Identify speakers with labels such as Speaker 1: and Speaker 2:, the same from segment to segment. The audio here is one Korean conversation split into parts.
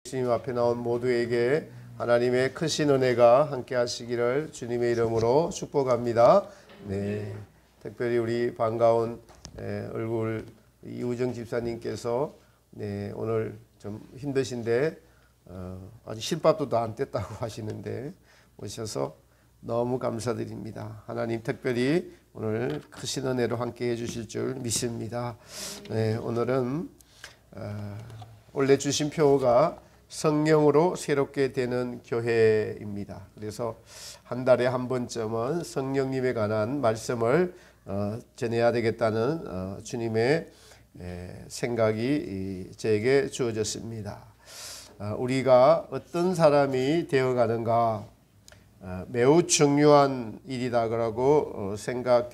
Speaker 1: 주님 앞에 나온 모두에게 하나님의 크신 은혜가 함께 하시기를 주님의 이름으로 축복합니다. 네, 특별히 우리 반가운 얼굴 이우정 집사님께서 오늘 좀 힘드신데 아직 실밥도 안 뗐다고 하시는데 오셔서 너무 감사드립니다. 하나님 특별히 오늘 크신 은혜로 함께 해주실 줄 믿습니다. 오늘은 원래 주신 표가 성령으로 새롭게 되는 교회입니다. 그래서 한 달에 한 번쯤은 성령님에 관한 말씀을 전해야 되겠다는 주님의 생각이 저에게 주어졌습니다. 우리가 어떤 사람이 되어가는가 매우 중요한 일이다라고 생각이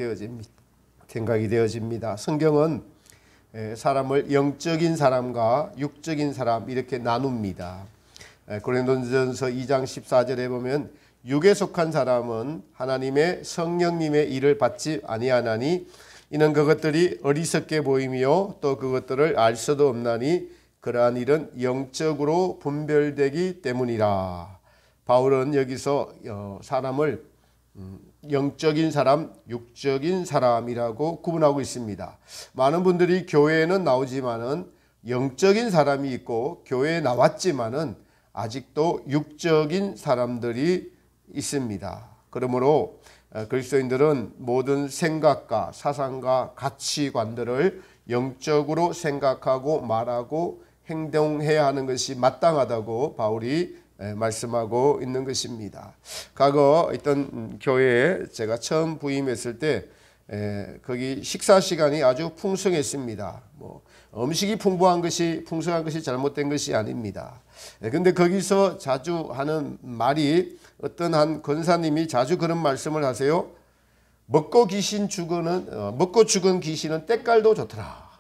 Speaker 1: 되어집니다. 성경은 사람을 영적인 사람과 육적인 사람 이렇게 나눕니다. 고린도전서 2장 14절에 보면 육에 속한 사람은 하나님의 성령님의 일을 받지 아니하나니 이는 그것들이 어리석게 보이며 또 그것들을 알 수도 없나니 그러한 일은 영적으로 분별되기 때문이라. 바울은 여기서 사람을 영적인 사람, 육적인 사람이라고 구분하고 있습니다. 많은 분들이 교회에는 나오지만은 영적인 사람이 있고 교회에 나왔지만은 아직도 육적인 사람들이 있습니다. 그러므로 그리스도인들은 모든 생각과 사상과 가치관들을 영적으로 생각하고 말하고 행동해야 하는 것이 마땅하다고 바울이 말씀하고 있는 것입니다. 과거 있던 교회에 제가 처음 부임했을 때 거기 식사 시간이 아주 풍성했습니다. 음식이 풍성한 것이 잘못된 것이 아닙니다. 근데 거기서 자주 하는 말이 어떤 한 권사님이 자주 그런 말씀을 하세요. 먹고 죽은 귀신은 때깔도 좋더라.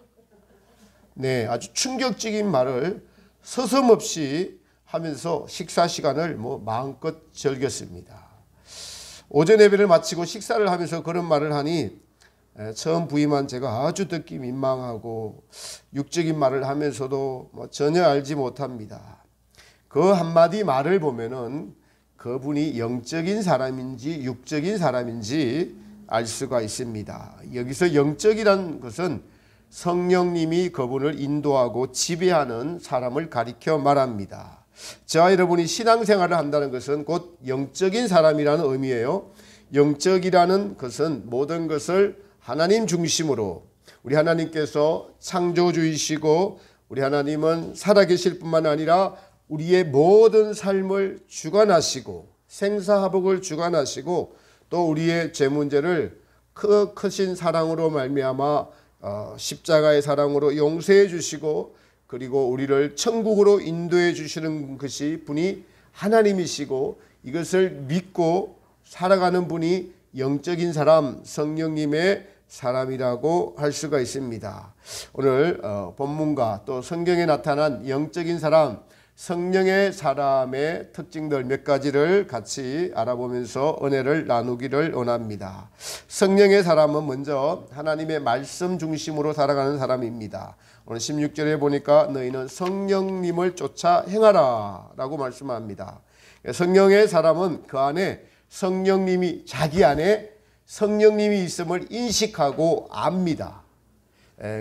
Speaker 1: 네, 아주 충격적인 말을 서슴없이 하면서 식사 시간을 마음껏 즐겼습니다. 오전 예배를 마치고 식사를 하면서 그런 말을 하니 처음 부임한 제가 아주 듣기 민망하고 육적인 말을 하면서도 전혀 알지 못합니다. 그 한마디 말을 보면은 그분이 영적인 사람인지 육적인 사람인지 알 수가 있습니다. 여기서 영적이라는 것은 성령님이 그분을 인도하고 지배하는 사람을 가리켜 말합니다. 저와 여러분이 신앙생활을 한다는 것은 곧 영적인 사람이라는 의미예요. 영적이라는 것은 모든 것을 하나님 중심으로 우리 하나님께서 창조주이시고 우리 하나님은 살아계실 뿐만 아니라 우리의 모든 삶을 주관하시고 생사화복을 주관하시고 또 우리의 죄 문제를 크신 사랑으로 말미암아 십자가의 사랑으로 용서해 주시고 그리고 우리를 천국으로 인도해 주시는 것이 분이 하나님이시고 이것을 믿고 살아가는 분이 영적인 사람, 성령님의 사람이라고 할 수가 있습니다. 오늘 본문과 또 성경에 나타난 영적인 사람, 성령의 사람의 특징들 몇 가지를 같이 알아보면서 은혜를 나누기를 원합니다. 성령의 사람은 먼저 하나님의 말씀 중심으로 살아가는 사람입니다. 오늘 16절에 보니까 너희는 성령님을 쫓아 행하라 라고 말씀합니다. 성령의 사람은 그 안에 성령님이 자기 안에 성령님이 있음을 인식하고 압니다.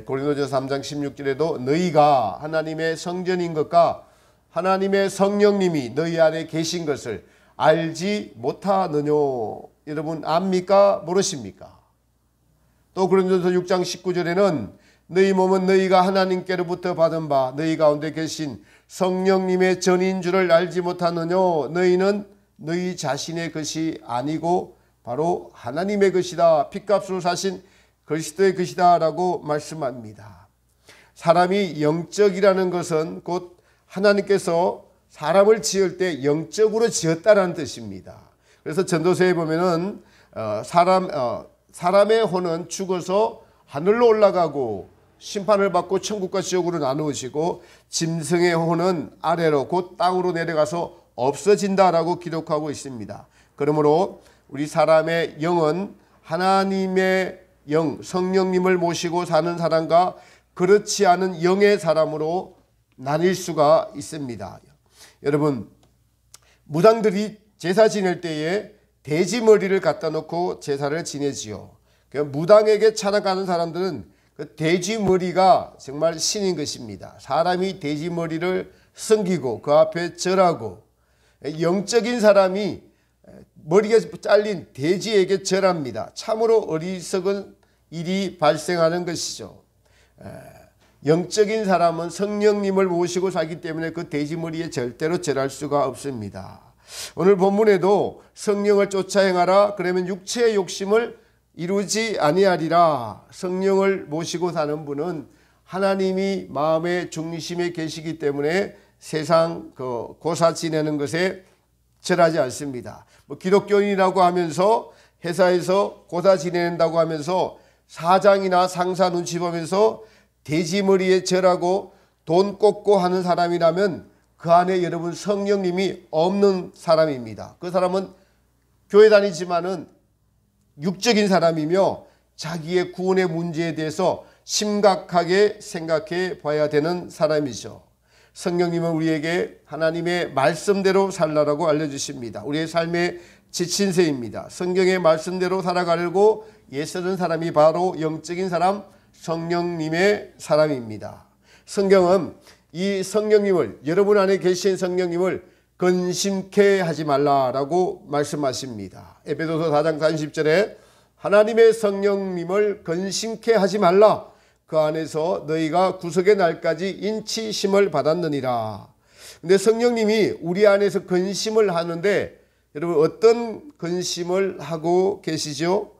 Speaker 1: 고린도전서 3장 16절에도 너희가 하나님의 성전인 것과 하나님의 성령님이 너희 안에 계신 것을 알지 못하느냐. 여러분 압니까? 모르십니까? 또 고린도전서 6장 19절에는 너희 몸은 너희가 하나님께로부터 받은 바 너희 가운데 계신 성령님의 전인 줄을 알지 못하느냐. 너희는 너희 자신의 것이 아니고 바로 하나님의 것이다. 핏값으로 사신 그리스도의 것이다 라고 말씀합니다. 사람이 영적이라는 것은 곧 하나님께서 사람을 지을 때 영적으로 지었다라는 뜻입니다. 그래서 전도서에 보면은 사람의 혼은 죽어서 하늘로 올라가고 심판을 받고 천국과 지옥으로 나누시고 짐승의 혼은 아래로 곧 땅으로 내려가서 없어진다라고 기록하고 있습니다. 그러므로 우리 사람의 영은 하나님의 영, 성령님을 모시고 사는 사람과 그렇지 않은 영의 사람으로 나뉠 수가 있습니다. 여러분, 무당들이 제사 지낼 때에 돼지 머리를 갖다 놓고 제사를 지내지요. 무당에게 찾아가는 사람들은 그 돼지 머리가 정말 신인 것입니다. 사람이 돼지 머리를 섬기고 그 앞에 절하고, 영적인 사람이 머리가 잘린 돼지에게 절합니다. 참으로 어리석은 일이 발생하는 것이죠. 영적인 사람은 성령님을 모시고 살기 때문에 그 돼지 머리에 절대로 절할 수가 없습니다. 오늘 본문에도 성령을 쫓아 행하라, 그러면 육체의 욕심을 이루지 아니하리라. 성령을 모시고 사는 분은 하나님이 마음의 중심에 계시기 때문에 세상 고사 지내는 것에 절하지 않습니다. 기독교인이라고 하면서 회사에서 고사 지낸다고 하면서 사장이나 상사 눈치 보면서 돼지 머리에 절하고 돈 꽂고 하는 사람이라면 그 안에 여러분 성령님이 없는 사람입니다. 그 사람은 교회 다니지만은 육적인 사람이며 자기의 구원의 문제에 대해서 심각하게 생각해 봐야 되는 사람이죠. 성령님은 우리에게 하나님의 말씀대로 살라라고 알려주십니다. 우리의 삶의 지침새입니다. 성경의 말씀대로 살아가려고 애쓰는 사람이 바로 영적인 사람, 성령님의 사람입니다. 성경은 이 성령님을, 여러분 안에 계신 성령님을 근심케 하지 말라라고 말씀하십니다. 에베소서 4장 40절에 하나님의 성령님을 근심케 하지 말라. 그 안에서 너희가 구속의 날까지 인치심을 받았느니라. 근데 성령님이 우리 안에서 근심을 하는데 여러분 어떤 근심을 하고 계시죠?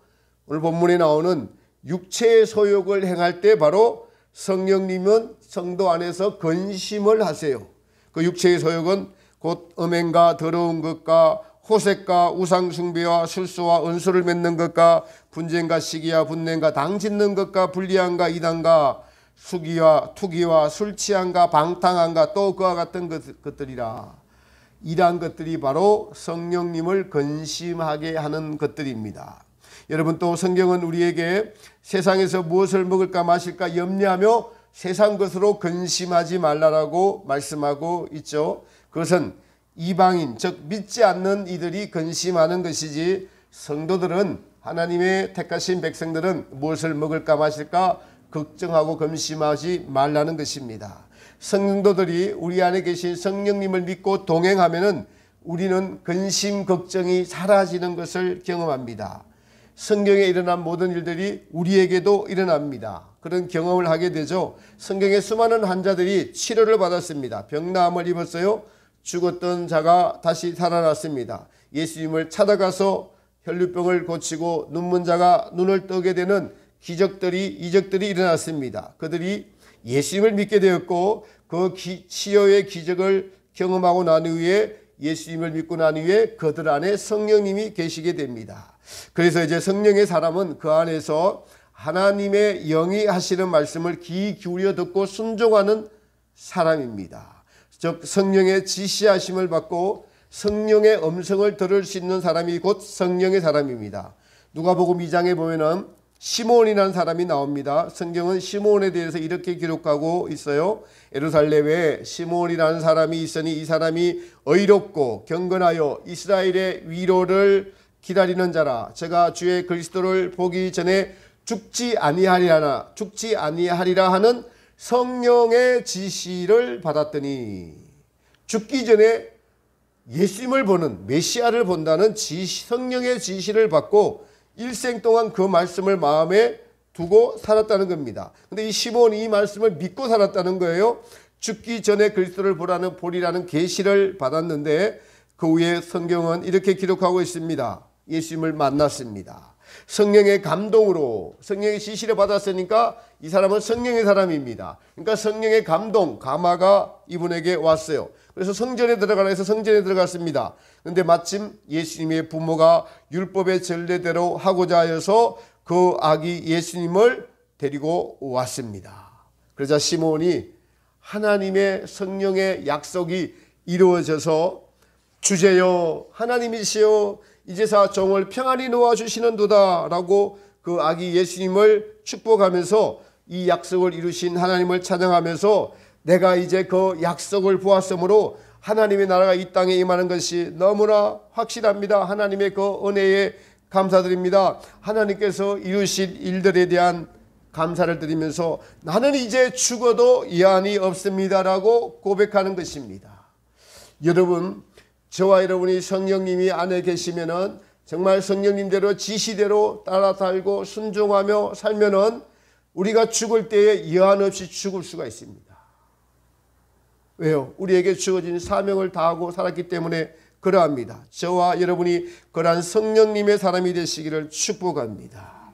Speaker 1: 오늘 본문에 나오는 육체의 소욕을 행할 때 바로 성령님은 성도 안에서 근심을 하세요. 그 육체의 소욕은 곧 음행과 더러운 것과 호색과 우상숭배와 술수와 은수를 맺는 것과 분쟁과 시기와 분냉과 당짓는 것과 불리함과 이단과 수기와 투기와 술취함과 방탕함과 또 그와 같은 것들이라. 이러한 것들이 바로 성령님을 근심하게 하는 것들입니다. 여러분, 또 성경은 우리에게 세상에서 무엇을 먹을까 마실까 염려하며 세상 것으로 근심하지 말라라고 말씀하고 있죠. 그것은 이방인, 즉 믿지 않는 이들이 근심하는 것이지 성도들은, 하나님의 택하신 백성들은 무엇을 먹을까 마실까 걱정하고 근심하지 말라는 것입니다. 성도들이 우리 안에 계신 성령님을 믿고 동행하면은 우리는 근심 걱정이 사라지는 것을 경험합니다. 성경에 일어난 모든 일들이 우리에게도 일어납니다. 그런 경험을 하게 되죠. 성경에 수많은 환자들이 치료를 받았습니다. 병나음을 입었어요. 죽었던 자가 다시 살아났습니다. 예수님을 찾아가서 혈류병을 고치고 눈먼 자가 눈을 뜨게 되는 이적들이 일어났습니다. 그들이 예수님을 믿게 되었고 그 치료의 기적을 경험하고 난 후에, 예수님을 믿고 난 후에 그들 안에 성령님이 계시게 됩니다. 그래서 이제 성령의 사람은 그 안에서 하나님의 영이 하시는 말씀을 귀 기울여 듣고 순종하는 사람입니다. 즉 성령의 지시하심을 받고 성령의 음성을 들을 수 있는 사람이 곧 성령의 사람입니다. 누가복음 2장에 보면은 시몬이라는 사람이 나옵니다. 성경은 시몬에 대해서 이렇게 기록하고 있어요. 예루살렘에 시몬이라는 사람이 있으니 이 사람이 의롭고 경건하여 이스라엘의 위로를 기다리는 자라. 제가 주의 그리스도를 보기 전에 죽지 아니하리라 하는 성령의 지시를 받았더니, 죽기 전에 예수님을 보는, 메시아를 본다는 성령의 지시를 받고 일생 동안 그 말씀을 마음에 두고 살았다는 겁니다. 근데 이 시몬이 이 말씀을 믿고 살았다는 거예요. 죽기 전에 그리스도를 보리라는 계시를 받았는데 그 후에 성경은 이렇게 기록하고 있습니다. 예수님을 만났습니다. 성령의 감동으로, 성령의 지시를 받았으니까 이 사람은 성령의 사람입니다. 그러니까 성령의 감동, 감화가 이분에게 왔어요. 그래서 성전에 들어가라 해서 성전에 들어갔습니다. 그런데 마침 예수님의 부모가 율법의 전례대로 하고자 하여서 그 아기 예수님을 데리고 왔습니다. 그러자 시몬이 하나님의 성령의 약속이 이루어져서 주제여 하나님이시여 이제사 종을 평안히 놓아주시는도다 라고 그 아기 예수님을 축복하면서 이 약속을 이루신 하나님을 찬양하면서 내가 이제 그 약속을 보았으므로 하나님의 나라가 이 땅에 임하는 것이 너무나 확실합니다. 하나님의 그 은혜에 감사드립니다. 하나님께서 이루실 일들에 대한 감사를 드리면서 나는 이제 죽어도 이한이 없습니다라고 고백하는 것입니다. 여러분, 저와 여러분이 성령님이 안에 계시면은 정말 성령님대로 지시대로 따라 살고 순종하며 살면은 우리가 죽을 때에 이한 없이 죽을 수가 있습니다. 왜요? 우리에게 주어진 사명을 다하고 살았기 때문에 그러합니다. 저와 여러분이 그러한 성령님의 사람이 되시기를 축복합니다.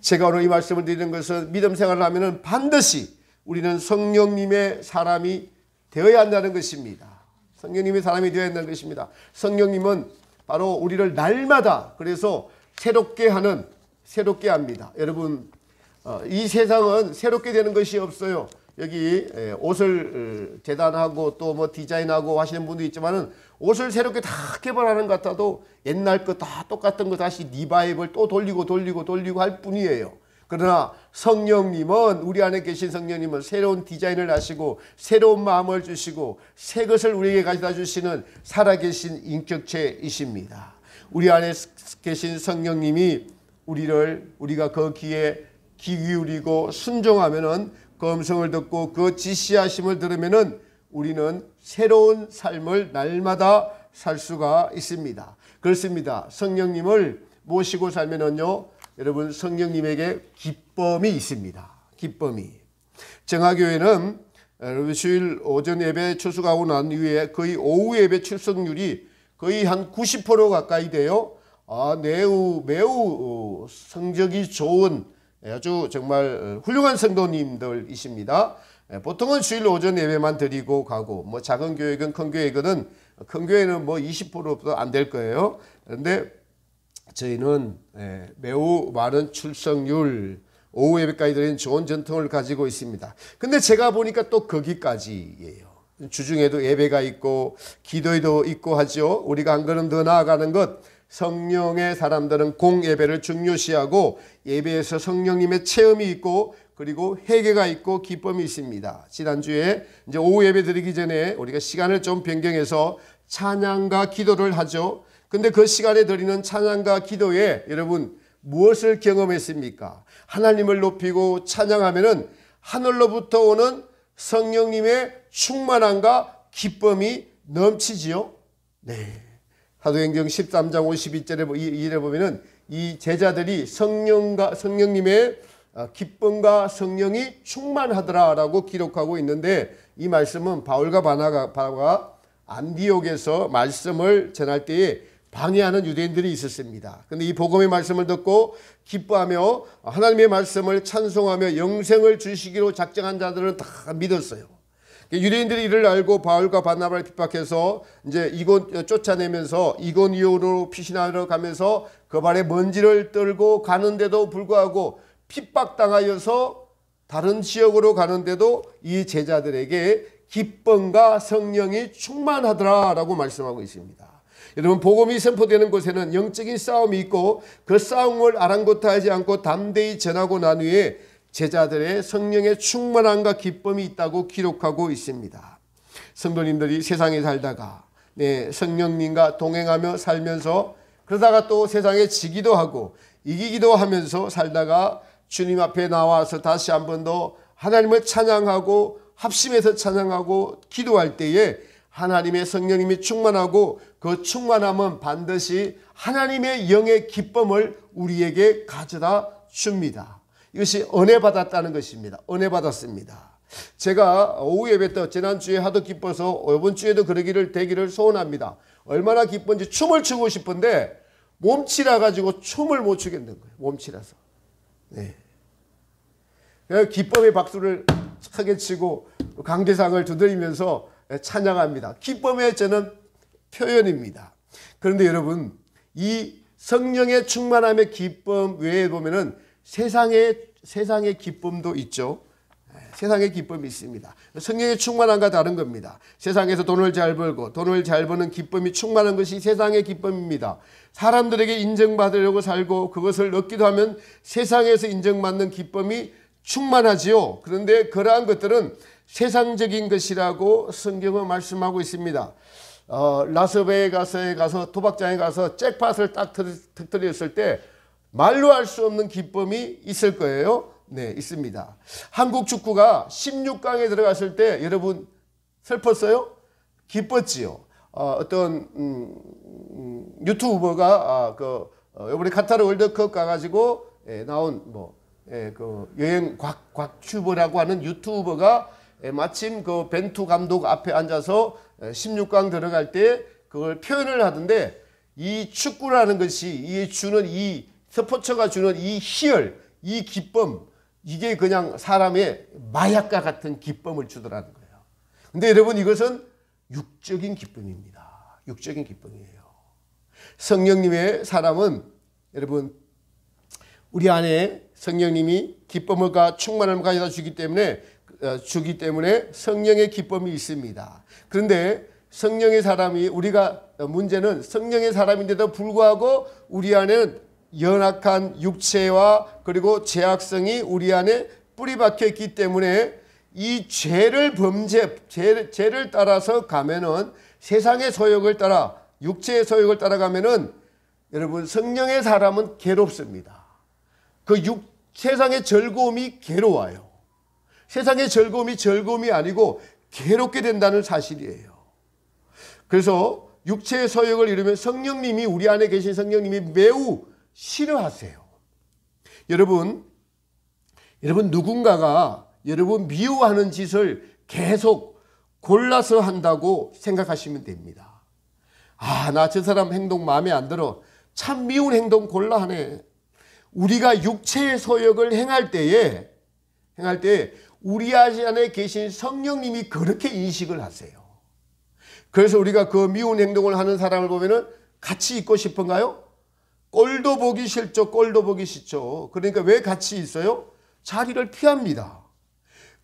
Speaker 1: 제가 오늘 이 말씀을 드리는 것은 믿음 생활을 하면은 반드시 우리는 성령님의 사람이 되어야 한다는 것입니다. 성령님의 사람이 되어야 한다는 것입니다. 성령님은 바로 우리를 날마다 그래서 새롭게 합니다. 여러분, 이 세상은 새롭게 되는 것이 없어요. 여기 옷을 재단하고 또 뭐 디자인하고 하시는 분도 있지만은 옷을 새롭게 다 개발하는 것 같아도 옛날 거 다 똑같은 거 다시 리바이벌 또 돌리고 할 뿐이에요. 그러나 성령님은, 우리 안에 계신 성령님은 새로운 디자인을 하시고 새로운 마음을 주시고 새 것을 우리에게 가져다 주시는 살아계신 인격체이십니다. 우리 안에 계신 성령님이 우리가 그 귀에 귀 기울이고 순종하면은 그 음성을 듣고 그 지시하심을 들으면은 우리는 새로운 삶을 날마다 살 수가 있습니다. 그렇습니다. 성령님을 모시고 살면은요, 여러분, 성령님에게 기쁨이 있습니다. 기쁨이. 정화교회는 주일 오전 예배 출석하고 난 이후에 거의 오후 예배 출석률이 거의 한 90% 가까이 돼요. 매우 성적이 좋은 아주 정말 훌륭한 성도님들이십니다. 보통은 주일 오전 예배만 드리고 가고, 뭐 작은 교회건 큰 교회건, 큰 교회는 뭐 20%도 안 될 거예요. 그런데 저희는 매우 많은 출석률, 오후 예배까지 드리는 좋은 전통을 가지고 있습니다. 근데 제가 보니까 또 거기까지예요. 주중에도 예배가 있고 기도회도 있고 하죠. 우리가 한 걸음 더 나아가는 것, 성령의 사람들은 공예배를 중요시하고 예배에서 성령님의 체험이 있고 그리고 회개가 있고 기쁨이 있습니다. 지난주에 이제 오후 예배 드리기 전에 우리가 시간을 좀 변경해서 찬양과 기도를 하죠. 근데 그 시간에 드리는 찬양과 기도에 여러분 무엇을 경험했습니까? 하나님을 높이고 찬양하면은 하늘로부터 오는 성령님의 충만함과 기쁨이 넘치지요. 네. 사도행전 13장 52절에 보면은 이 제자들이 성령님의 기쁨과 성령이 충만하더라라고 기록하고 있는데, 이 말씀은 바울과 바나바가 안디옥에서 말씀을 전할 때에 방해하는 유대인들이 있었습니다. 그런데 이 복음의 말씀을 듣고 기뻐하며 하나님의 말씀을 찬송하며 영생을 주시기로 작정한 자들은 다 믿었어요. 유대인들이 이를 알고 바울과 바나바를 핍박해서 이제 이곳 쫓아내면서 이고니온으로 피신하러 가면서 그 발에 먼지를 떨고 가는데도 불구하고 핍박당하여서 다른 지역으로 가는데도 이 제자들에게 기쁨과 성령이 충만하더라라고 말씀하고 있습니다. 여러분, 복음이 선포되는 곳에는 영적인 싸움이 있고 그 싸움을 아랑곳하지 않고 담대히 전하고 난 후에 제자들의 성령의 충만함과 기쁨이 있다고 기록하고 있습니다. 성도님들이 세상에 살다가 성령님과 동행하며 살면서 그러다가 또 세상에 지기도 하고 이기기도 하면서 살다가 주님 앞에 나와서 다시 한 번 더 하나님을 찬양하고 합심해서 찬양하고 기도할 때에 하나님의 성령님이 충만하고 그 충만함은 반드시 하나님의 영의 기쁨을 우리에게 가져다 줍니다. 이것이 은혜 받았다는 것입니다. 은혜 받았습니다. 제가 오후 예배 때 지난주에 하도 기뻐서 이번 주에도 그러기를 되기를 소원합니다. 얼마나 기쁜지 춤을 추고 싶은데 몸치라 가지고 춤을 못 추겠는 거예요. 몸치라서. 네. 기쁨의 박수를 크게 치고 강대상을 두드리면서 찬양합니다. 기쁨의 저는 표현입니다. 그런데 여러분, 이 성령의 충만함의 기쁨 외에 보면은 세상의 기쁨도 있죠. 세상의 기쁨이 있습니다. 성령의 충만함과 다른 겁니다. 세상에서 돈을 잘 벌고 돈을 잘 버는 기쁨이 충만한 것이 세상의 기쁨입니다. 사람들에게 인정받으려고 살고 그것을 얻기도 하면 세상에서 인정받는 기쁨이 충만하지요. 그런데 그러한 것들은 세상적인 것이라고 성경은 말씀하고 있습니다. 라스베가스에 가서 도박장에 가서 잭팟을 딱 터뜨렸을 때 말로 할 수 없는 기쁨이 있을 거예요. 네, 있습니다. 한국 축구가 16강에 들어갔을 때 여러분 슬펐어요? 기뻤지요. 어떤 유튜버가 이번에 카타르 월드컵 가가지고 나온 그 여행 곽튜버라고 하는 유튜버가 마침 그 벤투 감독 앞에 앉아서 16강 들어갈 때 그걸 표현을 하던데, 이 축구라는 것이 이 스포츠가 주는 이 희열, 이 기쁨, 이게 그냥 사람의 마약과 같은 기쁨을 주더라는 거예요. 근데 여러분, 이것은 육적인 기쁨입니다. 육적인 기쁨이에요. 성령님의 사람은 여러분, 우리 안에 성령님이 기쁨을 충만함을 가져다 주기 때문에 성령의 기쁨이 있습니다. 그런데 성령의 사람이, 문제는 성령의 사람인데도 불구하고 우리 안에는 연약한 육체와 그리고 죄악성이 우리 안에 뿌리박혀 있기 때문에 이 죄를 따라서 가면은, 세상의 소욕을 따라, 육체의 소욕을 따라가면은 여러분, 성령의 사람은 괴롭습니다. 세상의 즐거움이 괴로워요. 세상의 즐거움이 아니고 괴롭게 된다는 사실이에요. 그래서 육체의 소욕을 이루면 성령님이, 우리 안에 계신 성령님이 매우 싫어하세요. 여러분 누군가가 여러분 미워하는 짓을 계속 골라서 한다고 생각하시면 됩니다. 나 저 사람 행동 마음에 안 들어. 참 미운 행동 골라 하네. 우리가 육체의 소욕을 행할 때에 우리 안에 계신 성령님이 그렇게 인식을 하세요. 그래서 우리가 그 미운 행동을 하는 사람을 보면은 같이 있고 싶은가요? 꼴도 보기 싫죠. 꼴도 보기 싫죠. 그러니까 왜 같이 있어요? 자리를 피합니다.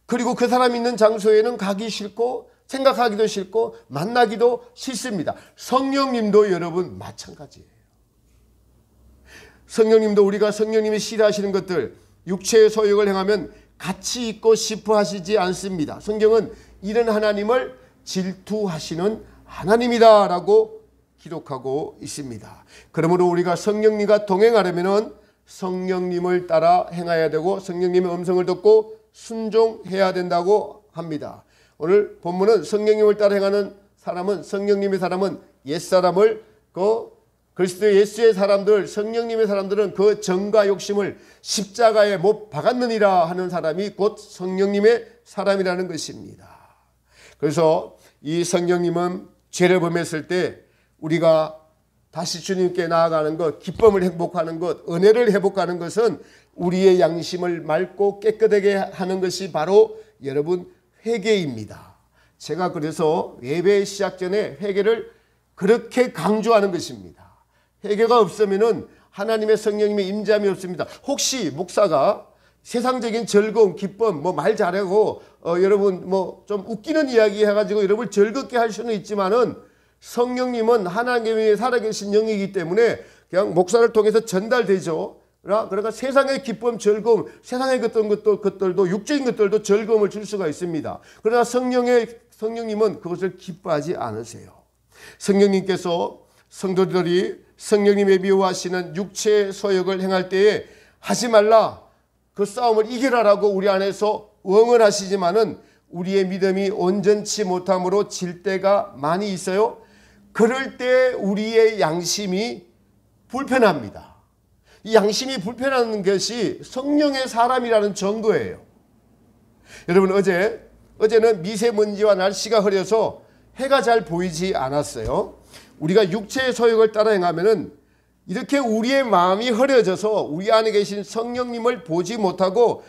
Speaker 1: 그리고 그 사람 있는 장소에는 가기 싫고 생각하기도 싫고 만나기도 싫습니다. 성령님도 여러분 마찬가지예요. 성령님도 우리가 성령님이 싫어하시는 것들, 육체의 소욕을 행하면 같이 있고 싶어 하시지 않습니다. 성경은 이런 하나님을 질투하시는 하나님이다 라고 기록하고 있습니다. 그러므로 우리가 성령님과 동행하려면 성령님을 따라 행해야 되고 성령님의 음성을 듣고 순종해야 된다고 합니다. 오늘 본문은 성령님을 따라 행하는 사람은, 성령님의 사람은 옛사람을, 그리스도 예수의 사람들, 성령님의 사람들은 그 정과 욕심을 십자가에 못 박았느니라 하는 사람이 곧 성령님의 사람이라는 것입니다. 그래서 이 성령님은 죄를 범했을 때 우리가 다시 주님께 나아가는 것, 기쁨을 회복하는 것, 은혜를 회복하는 것은 우리의 양심을 맑고 깨끗하게 하는 것이 바로 여러분 회개입니다. 제가 그래서 예배 시작 전에 회개를 그렇게 강조하는 것입니다. 회개가 없으면은 하나님의 성령님의 임재함이 없습니다. 혹시 목사가 세상적인 즐거움, 기쁨, 말 잘하고 여러분 좀 웃기는 이야기 해가지고 여러분 즐겁게 할 수는 있지만은 성령님은 하나님의 살아계신 영이기 때문에 그냥 목사를 통해서 전달되죠. 그러니까 세상의 기쁨, 즐거움, 세상의 것들도 육적인 것들도 즐거움을 줄 수가 있습니다. 그러나 성령님은 그것을 기뻐하지 않으세요. 성령님께서 성도들이 성령님의 미워하시는 육체의 소욕을 행할 때에 하지 말라, 그 싸움을 이기라라고 우리 안에서 응원하시지만은 우리의 믿음이 온전치 못함으로 질 때가 많이 있어요. 그럴 때 우리의 양심이 불편합니다. 이 양심이 불편한 것이 성령의 사람이라는 증거예요. 여러분, 어제는 미세먼지와 날씨가 흐려서 해가 잘 보이지 않았어요. 우리가 육체의 소욕을 따라 행하면은 이렇게 우리의 마음이 흐려져서 우리 안에 계신 성령님을 보지 못하고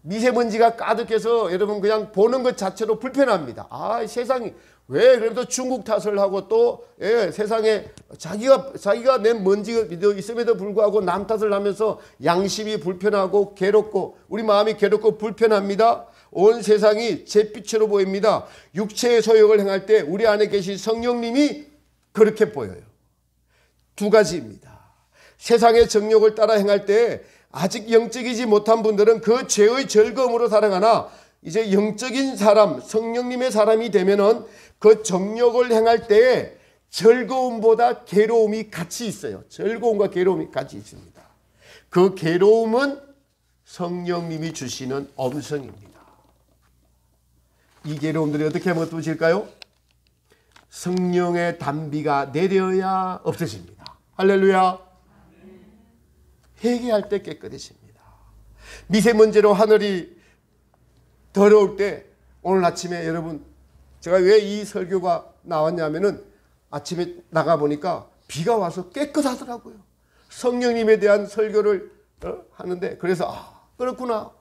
Speaker 1: 미세먼지가 가득해서 여러분 그냥 보는 것 자체로 불편합니다. 세상이 왜 그래도 중국 탓을 하고 또 세상에 자기가 낸 먼지가 있음에도 불구하고 남 탓을 하면서 양심이 불편하고 괴롭고 우리 마음이 괴롭고 불편합니다. 온 세상이 잿빛으로 보입니다. 육체의 소욕을 행할 때 우리 안에 계신 성령님이 그렇게 보여요. 두 가지입니다. 세상의 정욕을 따라 행할 때 아직 영적이지 못한 분들은 그 죄의 즐거움으로 살아가나 이제 영적인 사람, 성령님의 사람이 되면은 그 정욕을 행할 때에 즐거움보다 괴로움이 같이 있어요. 즐거움과 괴로움이 같이 있습니다. 그 괴로움은 성령님이 주시는 엄성입니다. 이 괴로움들이 어떻게 하면 없어질까요? 성령의 단비가 내려야 없어집니다. 할렐루야. 회개할 때 깨끗해집니다. 미세먼지로 하늘이 더러울 때, 오늘 아침에 여러분, 제가 왜 이 설교가 나왔냐면은 아침에 나가보니까 비가 와서 깨끗하더라고요. 성령님에 대한 설교를 하는데, 그래서 그렇구나.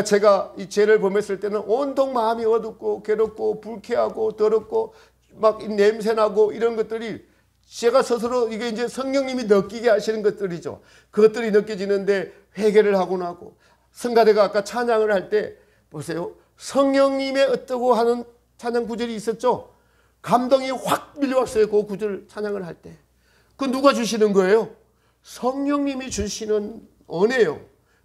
Speaker 1: 제가 이 죄를 범했을 때는 온통 마음이 어둡고 괴롭고 불쾌하고 더럽고 막 냄새나고 이런 것들이 제가 스스로 이게 이제 성령님이 느끼게 하시는 것들이죠. 그것들이 느껴지는데 회개를 하고 나고, 성가대가 아까 찬양을 할 때 보세요. 성령님의 어떠고 하는 찬양 구절이 있었죠. 감동이 확 밀려왔어요. 그 구절 찬양을 할 때. 그 누가 주시는 거예요? 성령님이 주시는 은혜요.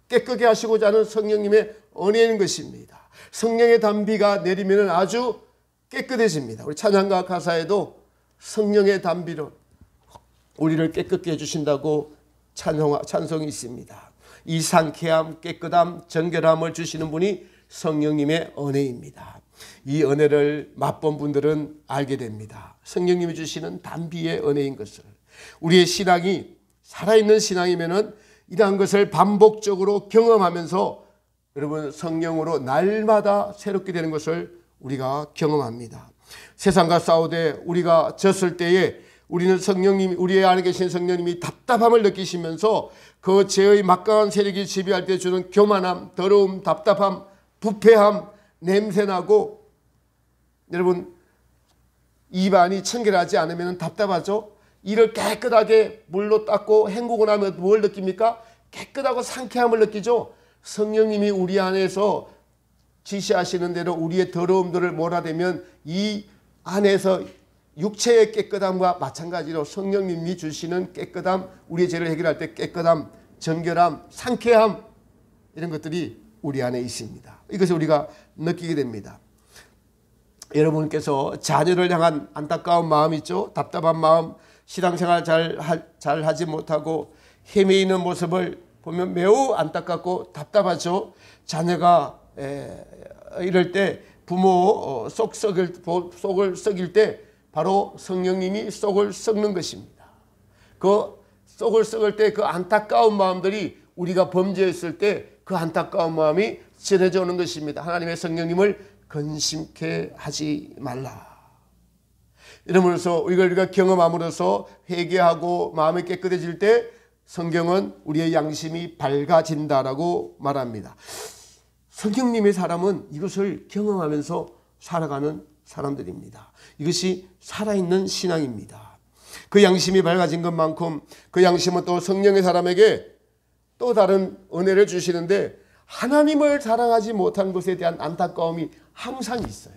Speaker 1: 깨끗게 하시고자 하는 성령님의 은혜인 것입니다. 성령의 단비가 내리면 아주 깨끗해집니다. 우리 찬양가 가사에도 성령의 단비로 우리를 깨끗게 해주신다고 찬송이 있습니다. 이 상쾌함, 깨끗함, 정결함을 주시는 분이 성령님의 은혜입니다. 이 은혜를 맛본 분들은 알게 됩니다. 성령님이 주시는 단비의 은혜인 것을. 우리의 신앙이 살아있는 신앙이면은 이러한 것을 반복적으로 경험하면서 여러분 성령으로 날마다 새롭게 되는 것을 우리가 경험합니다. 세상과 싸우되 우리가 졌을 때에 우리는 성령님, 우리 안에 계신 성령님이 답답함을 느끼시면서 그 죄의 막강한 세력이 지배할 때 주는 교만함, 더러움, 답답함, 부패함, 냄새나고, 여러분 입안이 청결하지 않으면 답답하죠. 이를 깨끗하게 물로 닦고 헹구고 나면 뭘 느낍니까? 깨끗하고 상쾌함을 느끼죠. 성령님이 우리 안에서 지시하시는 대로 우리의 더러움들을 몰아내면 이 안에서 육체의 깨끗함과 마찬가지로 성령님이 주시는 깨끗함, 우리의 죄를 해결할 때 깨끗함, 정결함, 상쾌함, 이런 것들이 우리 안에 있습니다. 이것을 우리가 느끼게 됩니다. 여러분께서 자녀를 향한 안타까운 마음 있죠? 답답한 마음, 신앙생활 잘 하지 못하고 헤매이는 모습을 보면 매우 안타깝고 답답하죠. 자녀가 이럴 때 부모 속을 썩일 때 바로 성령님이 속을 썩는 것입니다. 그 속을 썩을 때 그 안타까운 마음들이 우리가 범죄했을 때 그 안타까운 마음이 전해져 오는 것입니다. 하나님의 성령님을 근심케 하지 말라. 이러면서 이걸 우리가 경험함으로써 회개하고 마음이 깨끗해질 때 성경은 우리의 양심이 밝아진다라고 말합니다. 성령님의 사람은 이것을 경험하면서 살아가는 사람들입니다. 이것이 살아있는 신앙입니다. 그 양심이 밝아진 것만큼 그 양심은 또 성령의 사람에게 또 다른 은혜를 주시는데, 하나님을 사랑하지 못한 것에 대한 안타까움이 항상 있어요.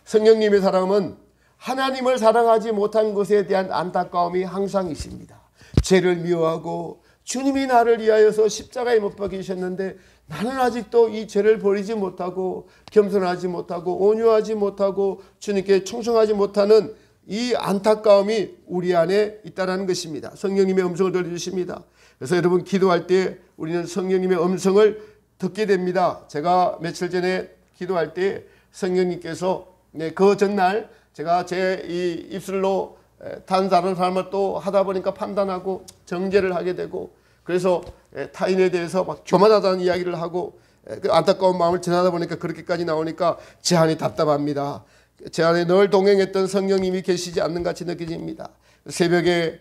Speaker 1: 성령님의 사람은 하나님을 사랑하지 못한 것에 대한 안타까움이 항상 있습니다. 죄를 미워하고 주님이 나를 위하여서 십자가에 못 박히셨는데 나는 아직도 이 죄를 버리지 못하고 겸손하지 못하고 온유하지 못하고 주님께 충성하지 못하는 이 안타까움이 우리 안에 있다는 것입니다. 성령님의 음성을 들려주십니다. 그래서 여러분 기도할 때 우리는 성령님의 음성을 듣게 됩니다. 제가 며칠 전에 기도할 때 성령님께서 그 전날 제가 제 이 입술로 다른 사람을 또 하다 보니까 판단하고 정죄를 하게 되고, 그래서 타인에 대해서 막 교만하다는 이야기를 하고 그 안타까운 마음을 전하다 보니까 그렇게까지 나오니까 제 안이 답답합니다. 제 안에 늘 동행했던 성령님이 계시지 않는 같이 느껴집니다. 새벽에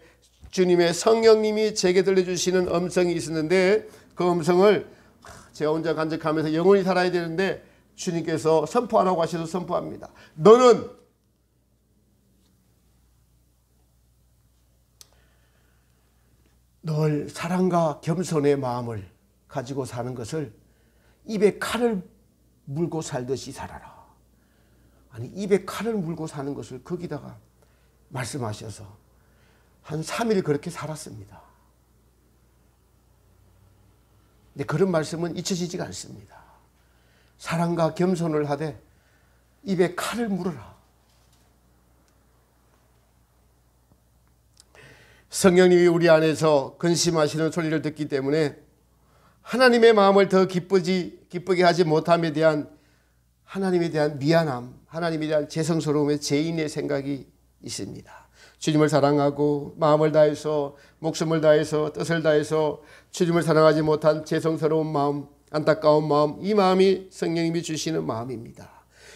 Speaker 1: 주님의 성령님이 제게 들려주시는 음성이 있었는데 그 음성을 제가 혼자 간직하면서 영원히 살아야 되는데 주님께서 선포 안 하고 하셔서 선포합니다. 너는 늘 사랑과 겸손의 마음을 가지고 사는 것을 입에 칼을 물고 살듯이 살아라. 아니, 입에 칼을 물고 사는 것을 거기다가 말씀하셔서 한 3일 그렇게 살았습니다. 근데 그런 말씀은 잊혀지지가 않습니다. 사랑과 겸손을 하되 입에 칼을 물어라. 성령님이 우리 안에서 근심하시는 소리를 듣기 때문에 하나님의 마음을 더 기쁘게 하지 못함에 대한 하나님에 대한 미안함, 하나님에 대한 죄성스러움의 죄인의 생각이 있습니다. 주님을 사랑하고 마음을 다해서 목숨을 다해서 뜻을 다해서 주님을 사랑하지 못한 죄성스러운 마음, 안타까운 마음, 이 마음이 성령님이 주시는 마음입니다.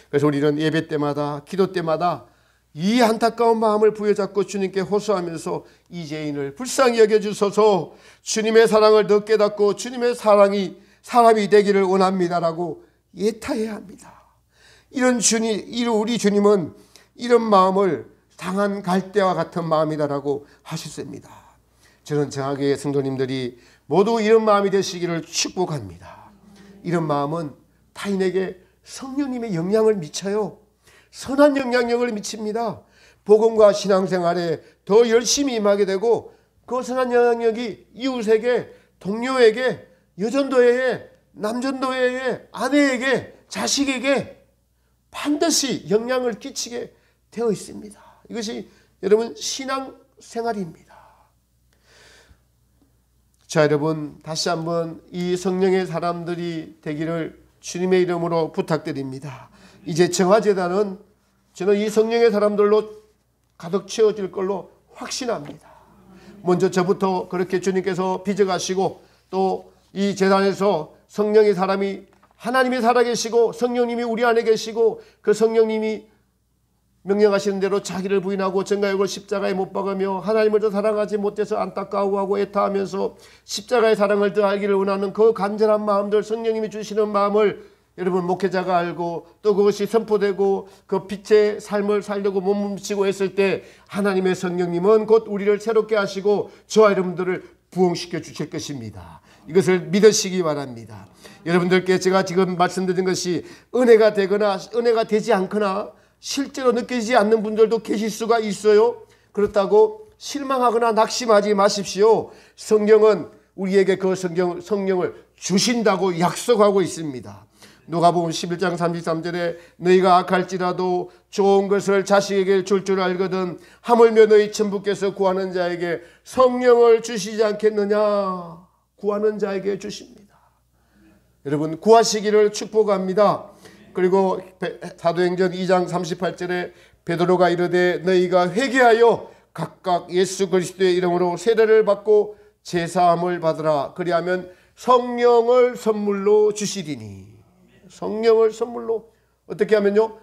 Speaker 1: 그래서 우리는 예배 때마다 기도 때마다 이 안타까운 마음을 부여잡고 주님께 호소하면서 이 죄인을 불쌍히 여겨주소서, 주님의 사랑을 더 깨닫고 주님의 사람이 되기를 원합니다라고 예타해야 합니다. 우리 주님은 이런 마음을 당한 갈대와 같은 마음이다라고 하셨습니다. 저는 정하게 성도님들이 모두 이런 마음이 되시기를 축복합니다. 이런 마음은 타인에게 성령님의 영향을 미쳐요. 선한 영향력을 미칩니다. 복음과 신앙생활에 더 열심히 임하게 되고 그 선한 영향력이 이웃에게, 동료에게, 여전도회에, 남전도회에, 아내에게, 자식에게 반드시 영향을 끼치게 되어 있습니다. 이것이 여러분 신앙생활입니다. 자, 여러분 다시 한번 이 성령의 사람들이 되기를 주님의 이름으로 부탁드립니다. 이제 정화제단은 저는 이 성령의 사람들로 가득 채워질 걸로 확신합니다. 먼저 저부터 그렇게 주님께서 빚어가시고 또 이 제단에서 성령의 사람이 하나님이 살아계시고 성령님이 우리 안에 계시고 그 성령님이 명령하시는 대로 자기를 부인하고 전가역을 십자가에 못 박으며 하나님을 더 사랑하지 못해서 안타까워하고 애타하면서 십자가의 사랑을 더 알기를 원하는 그 간절한 마음들, 성령님이 주시는 마음을 여러분 목회자가 알고 또 그것이 선포되고 그 빛의 삶을 살려고 몸부림치고 했을 때 하나님의 성령님은 곧 우리를 새롭게 하시고 저와 여러분들을 부흥시켜 주실 것입니다. 이것을 믿으시기 바랍니다. 여러분들께 제가 지금 말씀드린 것이 은혜가 되거나 은혜가 되지 않거나 실제로 느끼지 않는 분들도 계실 수가 있어요. 그렇다고 실망하거나 낙심하지 마십시오. 성령은 우리에게 그 성령을 주신다고 약속하고 있습니다. 누가복음 11장 33절에 너희가 악할지라도 좋은 것을 자식에게 줄 알거든 하물며 너희 천부께서 구하는 자에게 성령을 주시지 않겠느냐. 구하는 자에게 주십니다. 여러분 구하시기를 축복합니다. 그리고 사도행전 2장 38절에 베드로가 이르되 너희가 회개하여 각각 예수 그리스도의 이름으로 세례를 받고 제사함을 받으라. 그리하면 성령을 선물로 주시리니. 성령을 선물로 어떻게 하면요?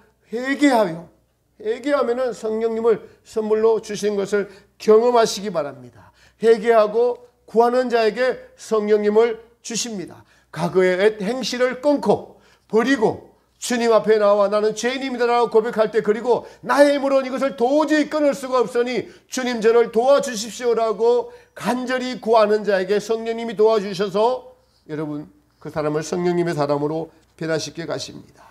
Speaker 1: 회개하면은 성령님을 선물로 주신 것을 경험하시기 바랍니다. 회개하고 구하는 자에게 성령님을 주십니다. 과거의 행실을 끊고 버리고 주님 앞에 나와 나는 죄인입니다라고 고백할 때 그리고 나의 힘으로는 이것을 도저히 끊을 수가 없으니 주님 저를 도와주십시오라고 간절히 구하는 자에게 성령님이 도와주셔서 여러분 그 사람을 성령님의 사람으로 변화시켜 가십니다.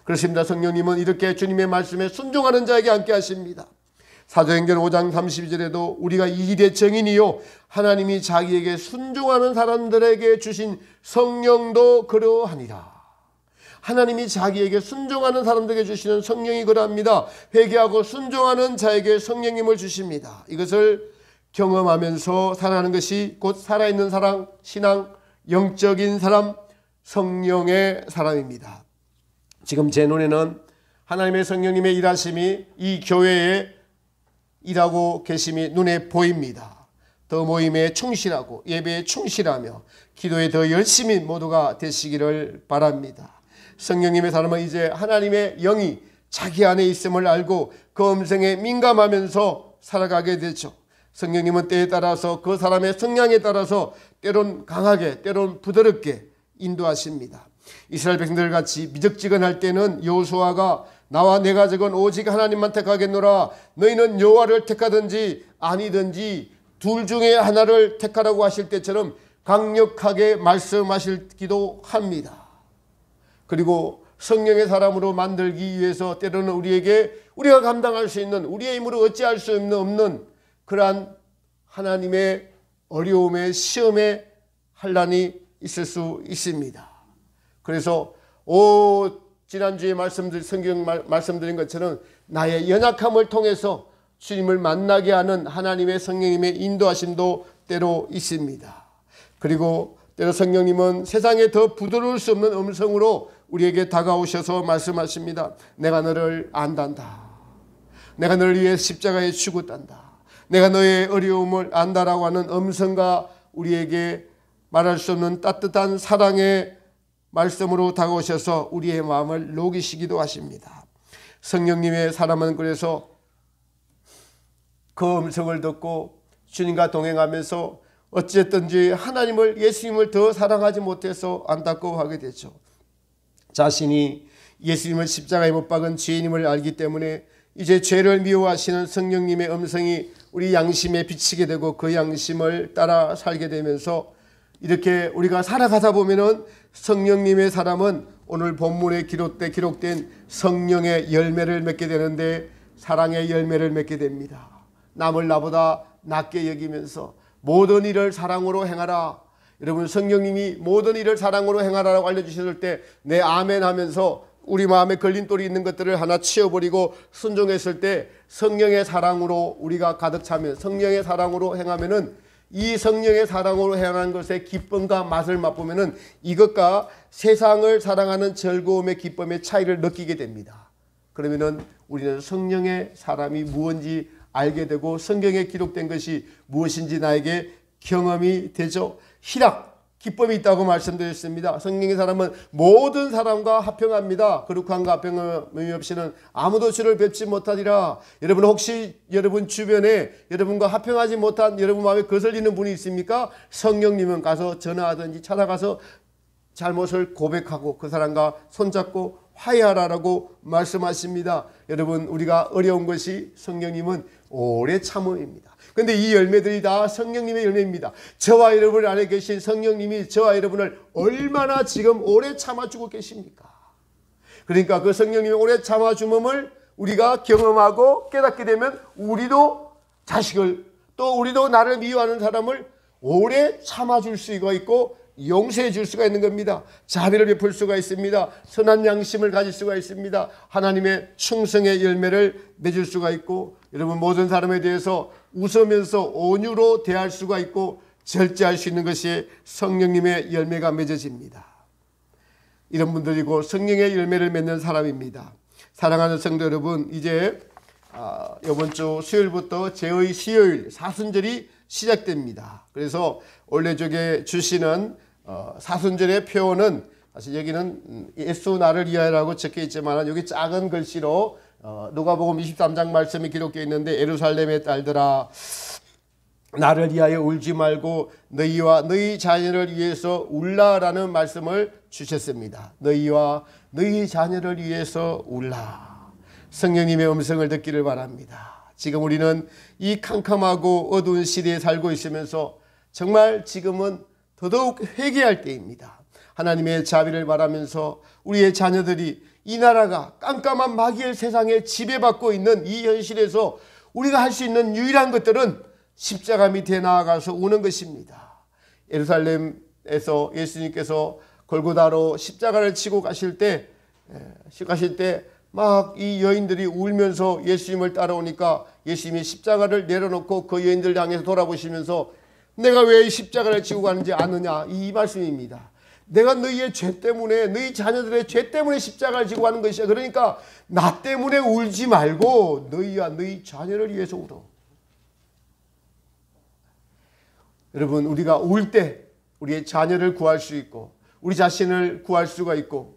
Speaker 1: 그렇습니다. 성령님은 이렇게 주님의 말씀에 순종하는 자에게 함께 하십니다. 사도행전 5장 32절에도 우리가 이 일의 증인이요 하나님이 자기에게 순종하는 사람들에게 주신 성령도 그러하니라. 하나님이 자기에게 순종하는 사람들에게 주시는 성령이 그러합니다. 회개하고 순종하는 자에게 성령님을 주십니다. 이것을 경험하면서 살아가는 것이 곧 살아있는 사랑, 신앙, 영적인 사람, 성령의 사람입니다. 지금 제 눈에는 하나님의 성령님의 일하심이 이 교회에 일하고 계심이 눈에 보입니다. 더 모임에 충실하고 예배에 충실하며 기도에 더 열심히 모두가 되시기를 바랍니다. 성령님의 사람은 이제 하나님의 영이 자기 안에 있음을 알고 그 음성에 민감하면서 살아가게 되죠. 성령님은 때에 따라서 그 사람의 성향에 따라서 때론 강하게 때론 부드럽게 인도하십니다. 이스라엘 백성들 같이 미적지근할 때는 여호수아가 나와 내 가족은 오직 하나님만 택하겠노라. 너희는 여호와를 택하든지 아니든지 둘 중에 하나를 택하라고 하실 때처럼 강력하게 말씀하시기도 합니다. 그리고 성령의 사람으로 만들기 위해서 때로는 우리가 감당할 수 있는 우리의 힘으로 어찌할 수 없는 그러한 하나님의 어려움의 시험의 환난이 있을 수 있습니다. 그래서 지난주에 성경 말씀드린 것처럼 나의 연약함을 통해서 주님을 만나게 하는 하나님의 성령님의 인도하심도 때로 있습니다. 그리고 때로 성령님은 세상에 더 부드러울 수 없는 음성으로 우리에게 다가오셔서 말씀하십니다. 내가 너를 안단다. 내가 너를 위해 십자가에 죽었단다. 내가 너의 어려움을 안다라고 하는 음성과 우리에게 말할 수 없는 따뜻한 사랑의 말씀으로 다가오셔서 우리의 마음을 녹이시기도 하십니다. 성령님의 사람은 그래서 그 음성을 듣고 주님과 동행하면서 어쨌든지 하나님을, 예수님을 더 사랑하지 못해서 안타까워하게 되죠. 자신이 예수님을 십자가에 못 박은 죄인임을 알기 때문에 이제 죄를 미워하시는 성령님의 음성이 우리 양심에 비치게 되고 그 양심을 따라 살게 되면서 이렇게 우리가 살아가다 보면은 성령님의 사람은 오늘 본문에 기록된 성령의 열매를 맺게 되는데 사랑의 열매를 맺게 됩니다. 남을 나보다 낮게 여기면서 모든 일을 사랑으로 행하라. 여러분, 성령님이 모든 일을 사랑으로 행하라고 알려주셨을 때 내 아멘 하면서 우리 마음에 걸림돌이 있는 것들을 하나 치워버리고 순종했을 때 성령의 사랑으로 우리가 가득 차면, 성령의 사랑으로 행하면은 이 성령의 사랑으로 행하는 것의 기쁨과 맛을 맛보면은 이것과 세상을 사랑하는 즐거움의 기쁨의 차이를 느끼게 됩니다. 그러면은 우리는 성령의 사람이 무엇인지 알게 되고 성경에 기록된 것이 무엇인지 나에게 경험이 되죠. 희락, 기쁨이 있다고 말씀드렸습니다. 성령의 사람은 모든 사람과 합평합니다. 거룩함과 합평함이 없이는 아무도 주를 뵙지 못하리라. 여러분, 혹시 여러분 주변에 여러분과 합평하지 못한 여러분 마음에 거슬리는 분이 있습니까? 성령님은 가서 전화하든지 찾아가서 잘못을 고백하고 그 사람과 손잡고 화해하라고 말씀하십니다. 여러분, 우리가 어려운 것이 성령님은 오래 참음입니다. 그런데 이 열매들이 다 성령님의 열매입니다. 저와 여러분 안에 계신 성령님이 저와 여러분을 얼마나 지금 오래 참아주고 계십니까? 그러니까 그 성령님의 오래 참아줌을 우리가 경험하고 깨닫게 되면 우리도 자식을, 또 우리도 나를 미워하는 사람을 오래 참아줄 수가 있고 용서해 줄 수가 있는 겁니다. 자비를 베풀 수가 있습니다. 선한 양심을 가질 수가 있습니다. 하나님의 충성의 열매를 맺을 수가 있고, 여러분, 모든 사람에 대해서 웃으면서 온유로 대할 수가 있고 절제할 수 있는 것이 성령님의 열매가 맺어집니다. 이런 분들이고 성령의 열매를 맺는 사람입니다. 사랑하는 성도 여러분, 이제 이번 주 수요일부터 제의 수요일 사순절이 시작됩니다. 그래서 원래 저게 주시는 사순절의 표어는 사실 여기는 예수 나를 위하여라고 적혀 있지만 여기 작은 글씨로 누가복음 23장 말씀이 기록되어 있는데, 예루살렘의 딸들아 나를 위하여 울지 말고 너희와 너희 자녀를 위해서 울라라는 말씀을 주셨습니다. 너희와 너희 자녀를 위해서 울라. 성령님의 음성을 듣기를 바랍니다. 지금 우리는 이 캄캄하고 어두운 시대에 살고 있으면서 정말 지금은 더더욱 회개할 때입니다. 하나님의 자비를 바라면서 우리의 자녀들이 이 나라가 깜깜한 마귀의 세상에 지배받고 있는 이 현실에서 우리가 할 수 있는 유일한 것들은 십자가 밑에 나아가서 우는 것입니다. 예루살렘에서 예수님께서 골고다로 십자가를 치고 가실 때 막 이 여인들이 울면서 예수님을 따라오니까 예수님이 십자가를 내려놓고 그 여인들을 향해서 돌아보시면서 내가 왜 십자가를 지고 가는지 아느냐, 이 말씀입니다. 내가 너희의 죄 때문에, 너희 자녀들의 죄 때문에 십자가를 지고 가는 것이야. 그러니까 나 때문에 울지 말고 너희와 너희 자녀를 위해서 울어. 여러분, 우리가 울 때 우리의 자녀를 구할 수 있고 우리 자신을 구할 수가 있고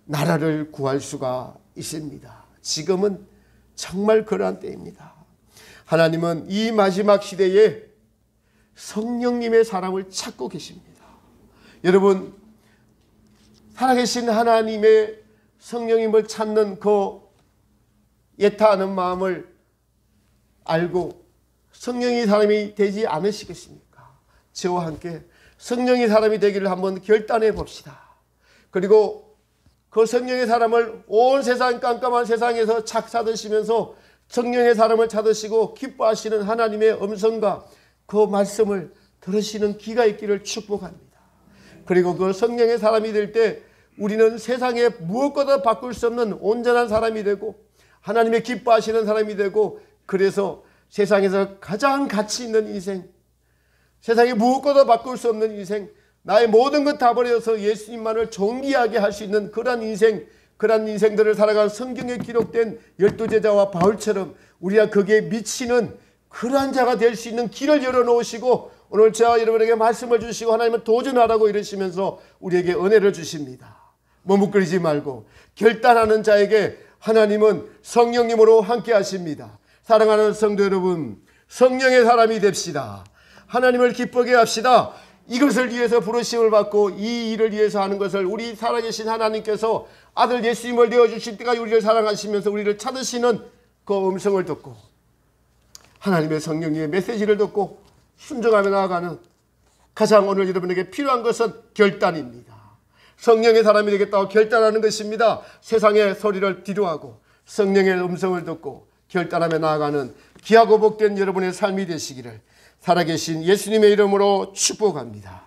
Speaker 1: 나라를 구할 수가 있습니다. 지금은 정말 그러한 때입니다. 하나님은 이 마지막 시대에 성령님의 사람을 찾고 계십니다. 여러분, 살아계신 하나님의 성령님을 찾는 그 예타하는 마음을 알고 성령의 사람이 되지 않으시겠습니까? 저와 함께 성령의 사람이 되기를 한번 결단해 봅시다. 그리고 그 성령의 사람을 온 세상 깜깜한 세상에서 찾으시면서 성령의 사람을 찾으시고 기뻐하시는 하나님의 음성과 그 말씀을 들으시는 귀가 있기를 축복합니다. 그리고 그 성령의 사람이 될 때 우리는 세상에 무엇보다 바꿀 수 없는 온전한 사람이 되고 하나님의 기뻐하시는 사람이 되고, 그래서 세상에서 가장 가치 있는 인생, 세상에 무엇보다 바꿀 수 없는 인생, 나의 모든 것 다 버려서 예수님만을 존귀하게 할 수 있는 그러한 인생, 그러한 인생들을 살아간 성경에 기록된 12제자와 바울처럼 우리가 거기에 미치는 그러한 자가 될 수 있는 길을 열어놓으시고, 오늘 저와 여러분에게 말씀을 주시고 하나님은 도전하라고 이러시면서 우리에게 은혜를 주십니다. 머뭇거리지 말고 결단하는 자에게 하나님은 성령님으로 함께 하십니다. 사랑하는 성도 여러분, 성령의 사람이 됩시다. 하나님을 기쁘게 합시다. 이것을 위해서 부르심을 받고 이 일을 위해서 하는 것을 우리 살아계신 하나님께서 아들 예수님을 내어주실 때까지 우리를 사랑하시면서 우리를 찾으시는 그 음성을 듣고 하나님의 성령님의 메시지를 듣고 순종하며 나아가는, 가장 오늘 여러분에게 필요한 것은 결단입니다. 성령의 사람이 되겠다고 결단하는 것입니다. 세상의 소리를 뒤로하고 성령의 음성을 듣고 결단하며 나아가는 귀하고 복된 여러분의 삶이 되시기를 살아계신 예수님의 이름으로 축복합니다.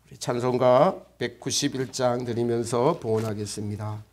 Speaker 1: 우리 찬송가 191장 드리면서 봉헌하겠습니다.